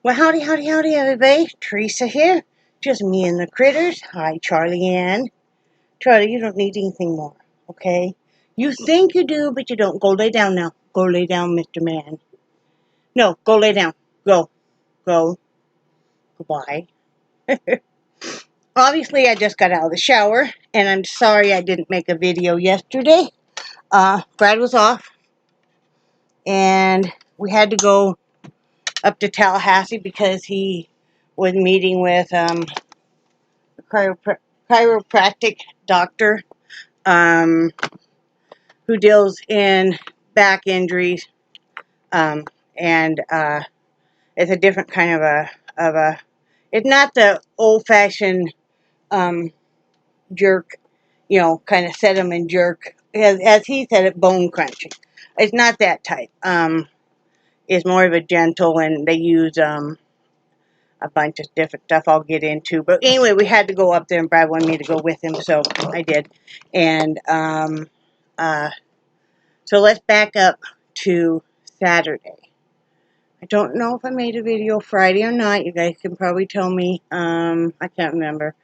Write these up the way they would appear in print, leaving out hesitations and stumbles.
Well, howdy, howdy, howdy, everybody. Theresa here. Just me and the critters. Hi, Charlie Ann. Charlie, you don't need anything more, okay? You think you do, but you don't. Go lay down now. Go lay down, Mr. Man. No, go lay down. Go. Go. Goodbye. Obviously, I just got out of the shower, and I'm sorry I didn't make a video yesterday. Brad was off, and we had to go up to Tallahassee because he was meeting with chiropractic doctor um, who deals in back injuries, um, and it's a different kind of a. It's not the old fashioned um, jerk, kind of set 'em and jerk, as he said it, bone crunching. It's not that type. It's more of a gentle, and they use a bunch of different stuff I'll get into. But anyway, we had to go up there, and Brad wanted me to go with him, so I did. And uh, so let's back up to Saturday. I don't know if I made a video Friday or not. You guys can probably tell me. I can't remember.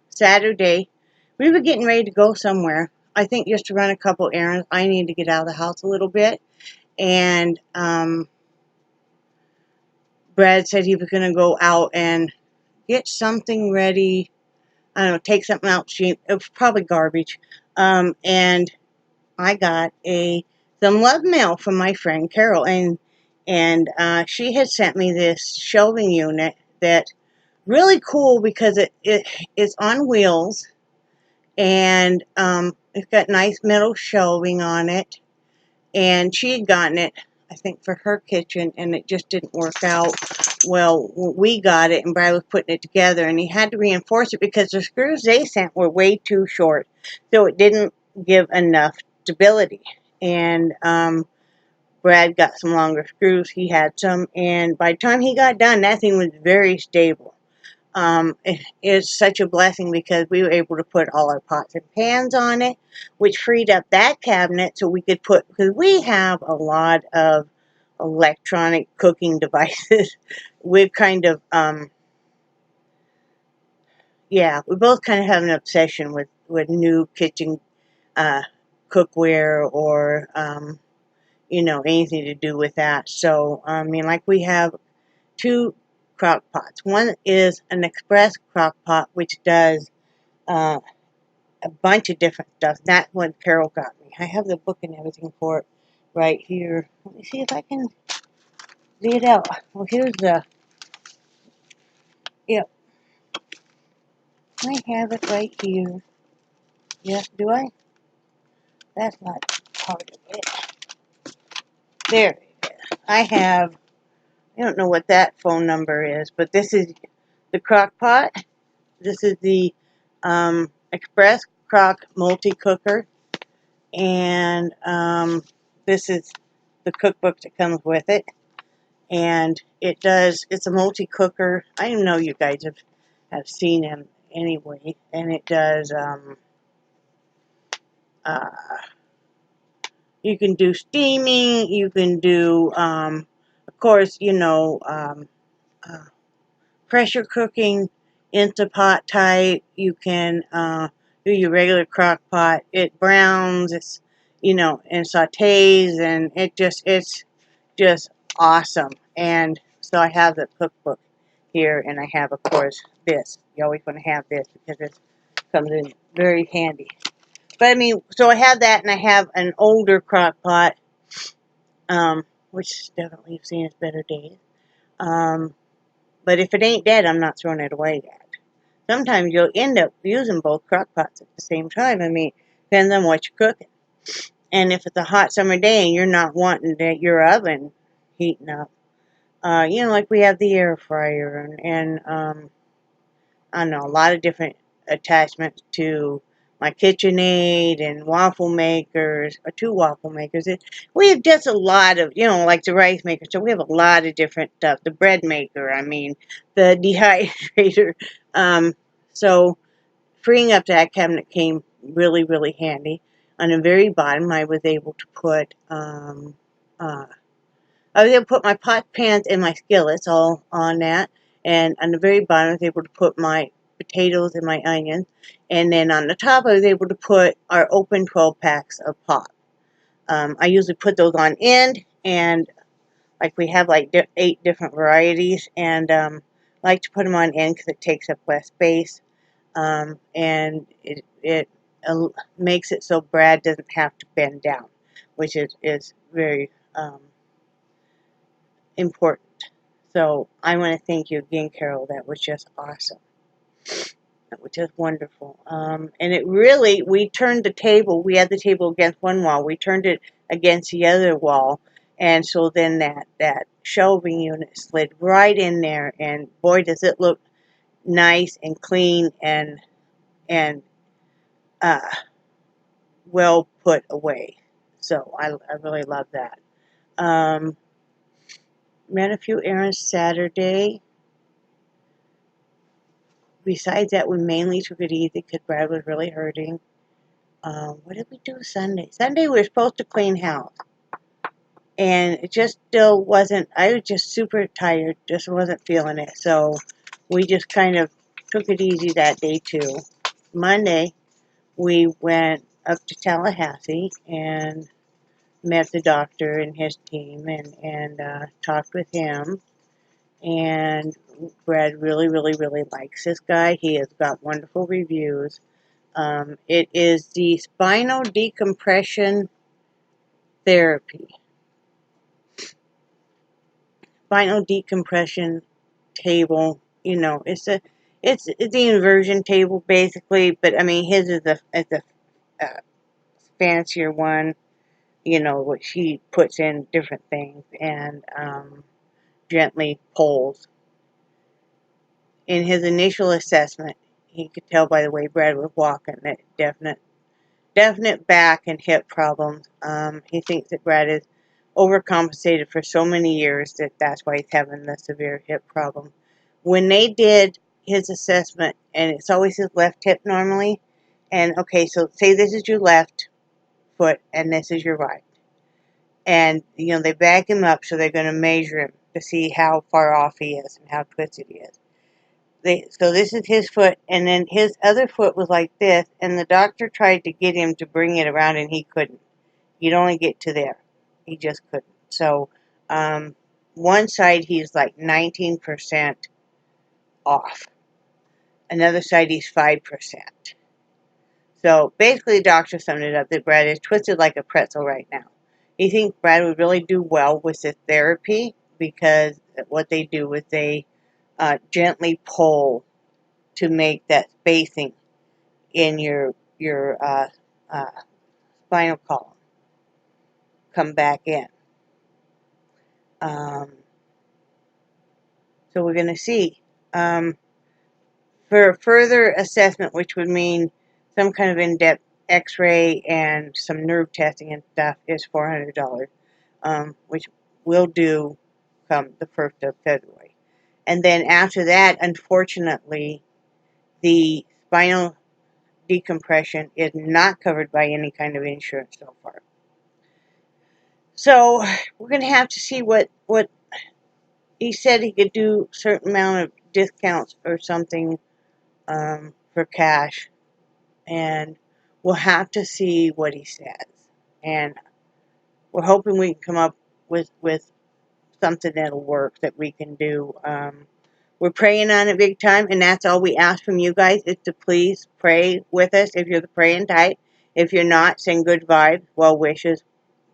Saturday, we were getting ready to go somewhere. I think just to run a couple errands. I need to get out of the house a little bit. And Brad said he was going to go out and get something ready. I don't know, take something out cheap. It was probably garbage. And I got some love mail from my friend Carol, and she had sent me this shelving unit that really cool because it's on wheels, and it's got nice metal shelving on it. And she had gotten it, I think, for her kitchen, and it just didn't work out. Well, we got it, and Brad was putting it together, and he had to reinforce it because the screws they sent were way too short, so it didn't give enough stability. And Brad got some longer screws. He had some, and by the time he got done, that thing was very stable. It's such a blessing because we were able to put all our pots and pans on it, which freed up that cabinet so we could put, because we have a lot of electronic cooking devices. We've kind of, we both kind of have an obsession with new kitchen cookware or, anything to do with that. So, like we have two crock pots. One is an express crock pot, which does a bunch of different stuff. That's what Carol got me. I have the book and everything for it right here. Let me see if I can see it out. Well, here's yep, I have it right here. Yes, do I? That's not part of it. There it is. I don't know what that phone number is, but this is the crock pot. This is the Express Crock Multi-Cooker. And this is the cookbook that comes with it. And it's a multi-cooker. I know you guys have seen him anyway. And it does, you can do steaming, you can do, of course, pressure cooking, Instapot type. You can do your regular crock pot. It browns, and sautés, and it's just awesome. And so I have the cookbook here, and I have, of course, this. You're always going to have this because it comes in very handy. But so I have that, and I have an older crock pot, which definitely have seen its better days. But if it ain't dead, I'm not throwing it away yet. Sometimes you'll end up using both crock pots at the same time. Depends on what you're cooking. And if it's a hot summer day and you're not wanting your oven heating up, like we have the air fryer and I don't know, a lot of different attachments to my KitchenAid and waffle makers, or two waffle makers. We have just a lot of, like the rice maker. So we have a lot of different stuff. The bread maker, the dehydrator. So freeing up that cabinet came really, really handy. On the very bottom, I was able to put I was able to put my pot pans and my skillets all on that. And on the very bottom, I was able to put my potatoes and my onions. And then on the top, I was able to put our open 12 packs of pop. I usually put those on end, and like we have like 8 different varieties, and I like to put them on end because it takes up less space, and it makes it so Brad doesn't have to bend down, which is very important. So I want to thank you again, Carol. That was just awesome. That was just wonderful. And it really, we turned the table. We had the table against one wall. We turned it against the other wall. And so then that shelving unit slid right in there. And boy, does it look nice and clean and uh, well put away. So I really love that. Ran a few errands Saturday. Besides that, we mainly took it easy because Brad was really hurting. What did we do Sunday? Sunday we were supposed to clean house. And it just still wasn't, I was just super tired, just wasn't feeling it. So we just kind of took it easy that day too. Monday, we went up to Tallahassee and met the doctor and his team and talked with him. And Brad really, really, really likes this guy. He has got wonderful reviews. It is the spinal decompression therapy. Spinal decompression table. You know, it's the inversion table basically, but I mean his is a fancier one. You know, which he puts in different things and gently pulls. In his initial assessment, he could tell by the way Brad was walking that definite back and hip problems. He thinks that Brad is overcompensated for so many years that's why he's having the severe hip problem. When they did his assessment, and it's always his left hip normally, and okay, so say this is your left foot and this is your right. And, you know, they back him up, so they're going to measure him to see how far off he is and how twisted he is. So this is his foot, and then his other foot was like this, and the doctor tried to get him to bring it around, and he couldn't. He'd only get to there. He just couldn't. So one side he's like 19% off. Another side he's 5%. So basically the doctor summed it up that Brad is twisted like a pretzel right now. He thinks Brad would really do well with this therapy because what they do is they gently pull to make that spacing in your spinal column come back in. So we're going to see. For further assessment, which would mean some kind of in-depth x-ray and some nerve testing and stuff, is $400, which we'll do come the 1st of February. And then after that, unfortunately, the spinal decompression is not covered by any kind of insurance so far. So we're going to have to see what he said. He could do a certain amount of discounts or something for cash, and we'll have to see what he says. And we're hoping we can come up with something that'll work that we can do. We're praying on it big time, and that's all we ask from you guys is to please pray with us if you're the praying type. If you're not, send good vibes, well wishes,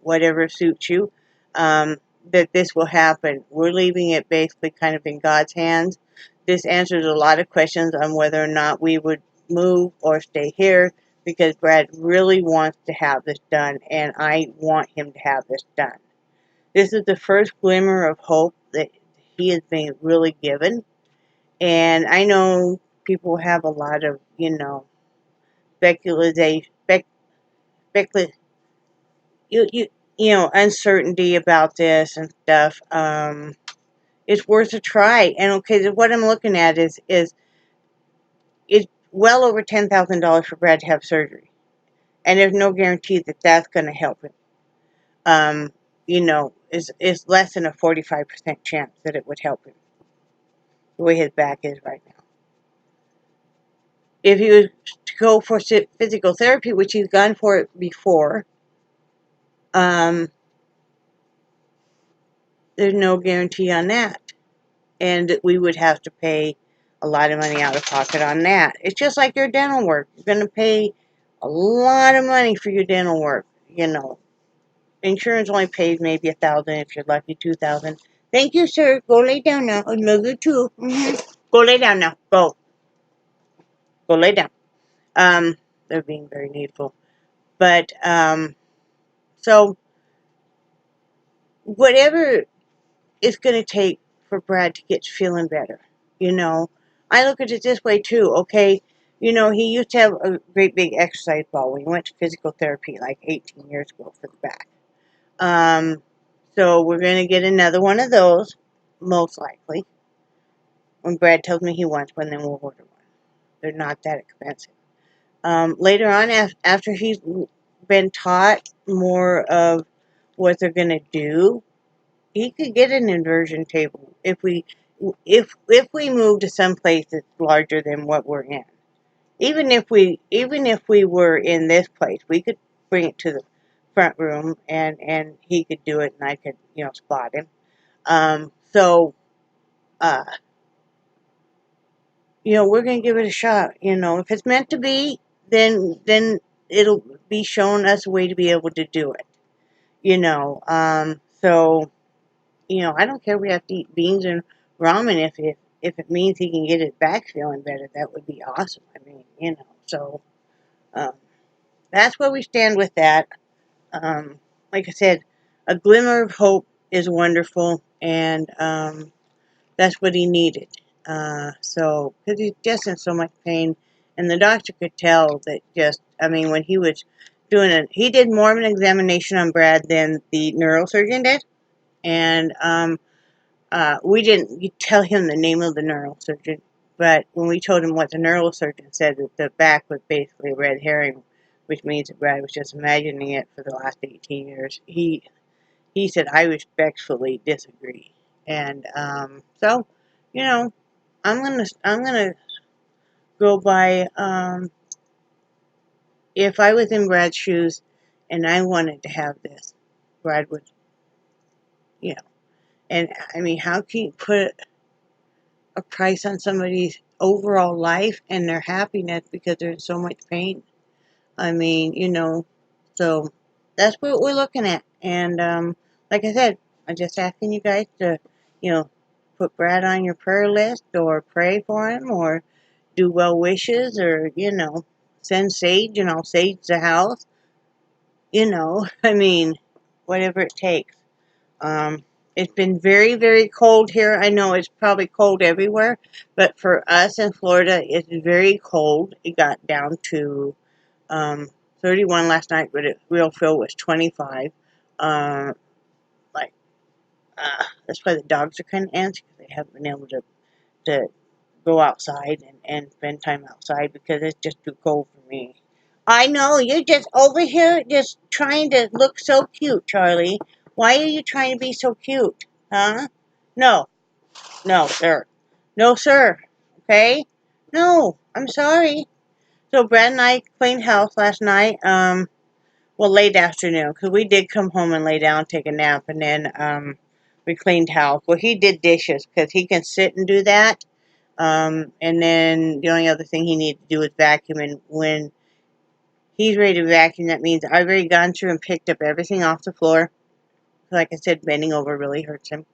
whatever suits you, that this will happen. We're leaving it basically kind of in God's hands. This answers a lot of questions on whether or not we would move or stay here, because Brad really wants to have this done, and I want him to have this done. This is the first glimmer of hope that he has been really given. And I know people have a lot of, uncertainty about this and stuff. It's worth a try. And okay, what I'm looking at is it's well over $10,000 for Brad to have surgery, and there's no guarantee that that's going to help him. you know, is less than a 45% chance that it would help him the way his back is right now. If he was to go for physical therapy, which he's gone for it before, there's no guarantee on that. And we would have to pay a lot of money out of pocket on that. It's just like your dental work. You're going to pay a lot of money for your dental work. You know, insurance only pays maybe $1,000 if you're lucky, $2,000. Thank you, sir. Go lay down now. I love you too. Go lay down now. Go lay down. They're being very needful. But so whatever it's going to take for Brad to get feeling better. You know, I look at it this way too. Okay, you know, he used to have a great big exercise ball. We went to physical therapy like 18 years ago for the back. So we're going to get another one of those, most likely. When Brad tells me he wants one, then we'll order one. They're not that expensive. Later on, after he's been taught more of what they're going to do, he could get an inversion table if we move to some place that's larger than what we're in. Even if we were in this place, we could bring it to the front room and he could do it and I could, you know, spot him. So you know, we're gonna give it a shot. You know, if it's meant to be, then it'll be shown us a way to be able to do it. You know, so you know, I don't care if we have to eat beans and ramen if it means he can get his back feeling better. That would be awesome. I mean, you know, so um, that's where we stand with that. Like I said, a glimmer of hope is wonderful, and that's what he needed. So, because he's just in so much pain, and the doctor could tell that just, I mean, when he was doing it, he did more of an examination on Brad than the neurosurgeon did, and we didn't tell him the name of the neurosurgeon, but when we told him what the neurosurgeon said, that the back was basically a red herring, which means that Brad was just imagining it for the last 18 years, he said, I respectfully disagree. And so, you know, I'm gonna go by if I was in Brad's shoes and I wanted to have this, Brad would, you know. And I mean, how can you put a price on somebody's overall life and their happiness because they're in so much pain? I mean, you know, so that's what we're looking at. And like I said, I'm just asking you guys to, you know, put Brad on your prayer list or pray for him or do well wishes or, you know, send sage and I'll sage the house. You know, I mean, whatever it takes. It's been very, very cold here. I know it's probably cold everywhere, but for us in Florida, it's very cold. It got down to 31 last night, but real feel was 25. Like, that's why the dogs are kind of antsy because they haven't been able to go outside and spend time outside because it's just too cold for me. I know, you're just over here just trying to look so cute, Charlie. Why are you trying to be so cute? Huh? No. No, sir. No, sir. Okay? No, I'm sorry. So Brad and I cleaned house last night. Well, late afternoon, because we did come home and lay down, take a nap, and then we cleaned house. Well, he did dishes because he can sit and do that. And then the only other thing he needed to do was vacuum. And when he's ready to vacuum, that means I've already gone through and picked up everything off the floor. Like I said, bending over really hurts him.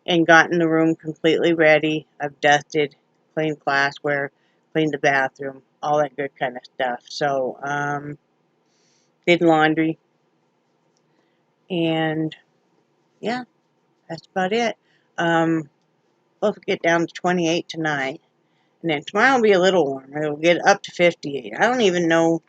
And gotten the room completely ready. I've dusted, cleaned glassware, cleaned the bathroom, all that good kind of stuff. So, did laundry. And, yeah, that's about it. Supposed to get down to 28 tonight. And then tomorrow will be a little warmer. It'll get up to 58. I don't even know.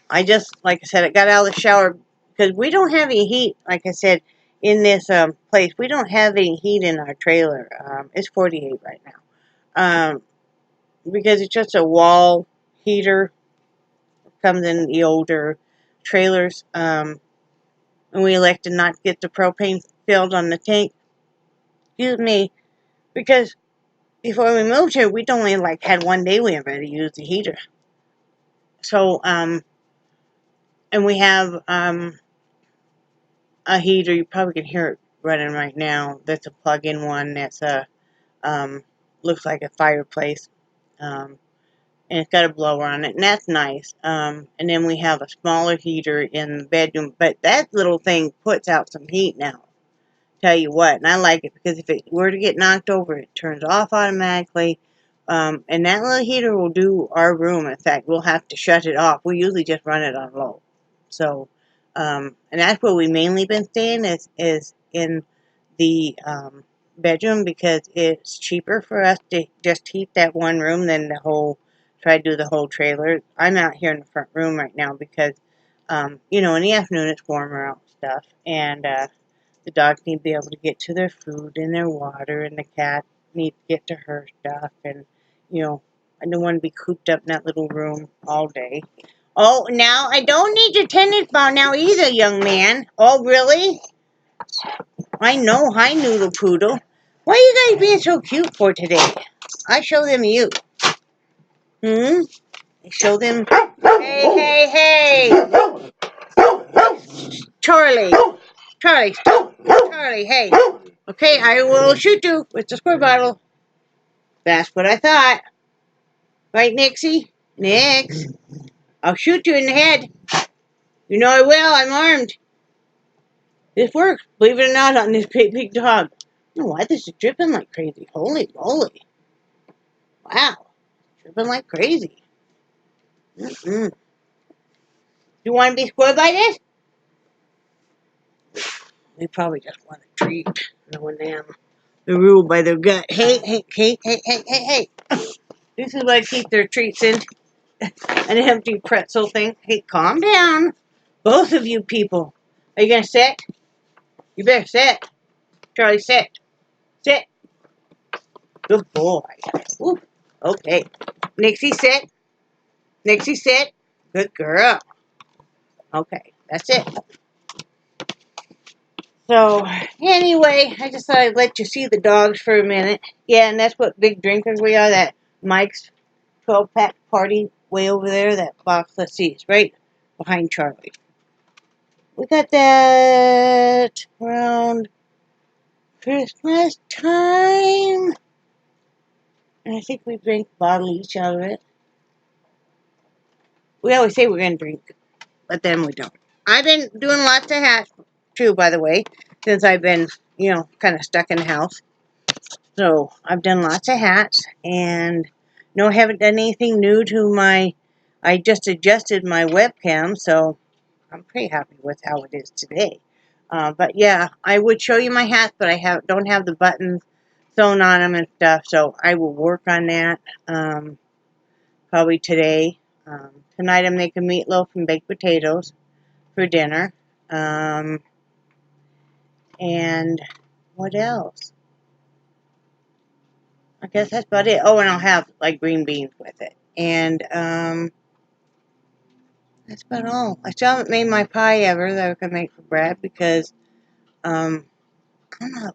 I just, like I said, I got out of the shower because we don't have any heat. Like I said, in this place, we don't have any heat in our trailer. It's 48 right now. Because it's just a wall heater. It comes in the older trailers. and we elected not to get the propane filled on the tank. Excuse me, because before we moved here, we'd only like had one day we ever used the heater. So, and we have a heater. You probably can hear it running right now. That's a plug-in one. That's a looks like a fireplace, and it's got a blower on it, and that's nice. And then we have a smaller heater in the bedroom, but that little thing puts out some heat now. Tell you what, and I like it because if it were to get knocked over, it turns off automatically. And that little heater will do our room. In fact, we'll have to shut it off. We usually just run it on low. So, and that's where we mainly been staying is in the bedroom because it's cheaper for us to just heat that one room than try to do the whole trailer. I'm out here in the front room right now because, in the afternoon it's warmer out and stuff, and the dogs need to be able to get to their food and their water, and the cat needs to get to her stuff, and, I don't want to be cooped up in that little room all day. Oh, now, I don't need your tennis ball now either, young man. Oh, really? I know. Hi, Noodle Poodle. Why are you guys being so cute for today? I show them you. I show them. Hey, hey, hey. Charlie. Charlie, stop. Charlie, hey. Okay, I will shoot you with the squirt bottle. That's what I thought. Right, Nixie? Nix. I'll shoot you in the head. You know I will. I'm armed. This works, believe it or not, on this great big dog. I don't know why this is dripping like crazy. Holy moly. Wow. Dripping like crazy. You want to be squirted by this? They probably just want a treat, knowing them. They're ruled by their gut. Hey, hey, hey, hey, hey, hey, hey. This is what I keep their treats in. An empty pretzel thing. Hey, calm down. Both of you people. Are you going to sit? You better sit. Charlie, sit. Sit. Good boy. Ooh. Okay. Nixie, sit. Nixie, sit. Good girl. Okay, that's it. So, anyway, I just thought I'd let you see the dogs for a minute. Yeah, and that's what big drinkers we are. That Mike's 12-pack party way over there. That box, let's see, it's right behind Charlie. We got that around Christmas time. And I think we drink a bottle each out of it. We always say we're going to drink, but then we don't. I've been doing lots of hats, too, by the way, since I've been, kind of stuck in the house. So, I've done lots of hats, and no, I haven't done anything new to I just adjusted my webcam, so I'm pretty happy with how it is today. But yeah, I would show you my hats, but I don't have the buttons sewn on them and stuff, so I will work on that probably today. Tonight I'm making meatloaf and baked potatoes for dinner. And what else? I guess that's about it. Oh, and I'll have like green beans with it. And that's about all. I still haven't made my pie ever that I can make for Brad because I don't know.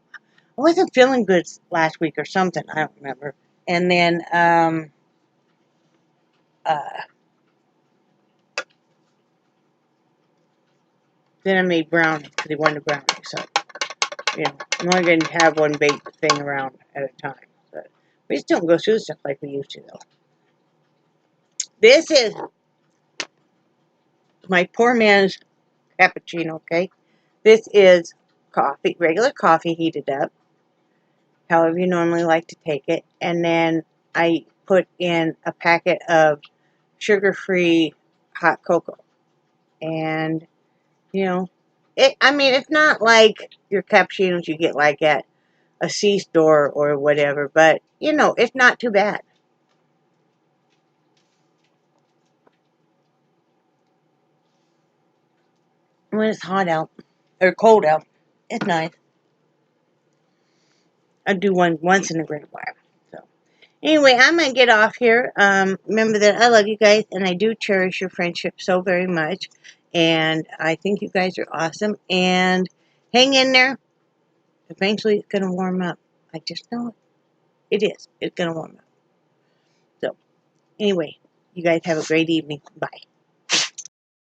I wasn't feeling good last week or something. I don't remember. And then I made brownies because he wanted brownies. So I'm only going to have one baked thing around at a time. But we just don't go through stuff like we used to, though. This is my poor man's cappuccino, okay? This is coffee, regular coffee heated up, however you normally like to take it. And then I put in a packet of sugar-free hot cocoa. And, it's not like your cappuccinos you get like at a C-store or whatever, but, it's not too bad. When it's hot out, or cold out, it's nice. I do one once in a great while. So, anyway, I'm going to get off here. Remember that I love you guys, and I do cherish your friendship so very much. And I think you guys are awesome. And hang in there. Eventually it's going to warm up. I just know it. It is. It's going to warm up. So, anyway, you guys have a great evening. Bye.